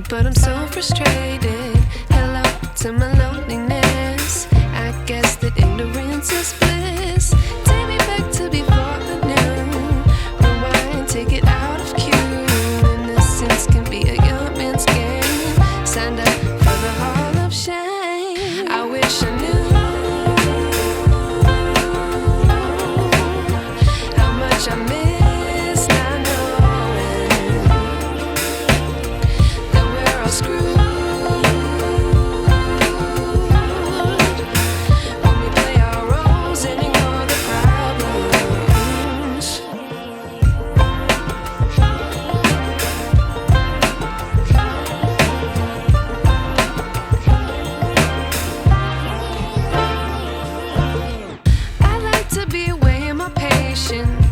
but I'm so frustrated. Hello to my loneliness. I guess that ignorance is bliss. Take me back to before I knew. Rewind, take it out of cue. Innocence can be a young man's game. Signed up for the hall of shame. I wish I knew how much I miss not knowing that we're all screwed.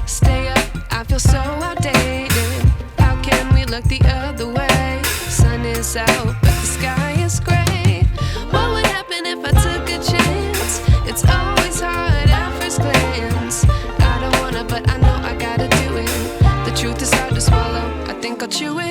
Stay up, I feel so outdated. How can we look the other way? Sun is out, but the sky is gray. What would happen if I took a chance? It's always hard at first glance. I don't wanna, but I know I gotta do it. The truth is hard to swallow, I think I'll chew it.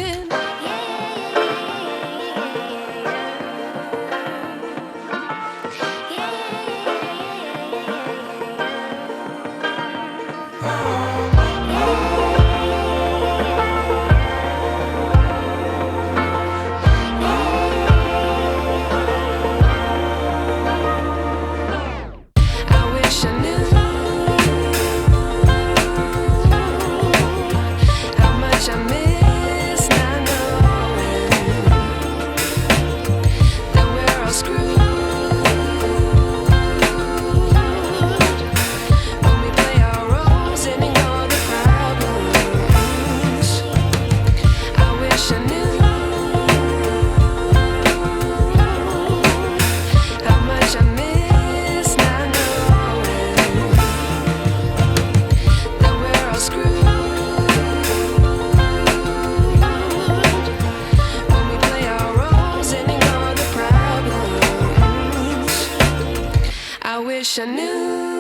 I wish I knew.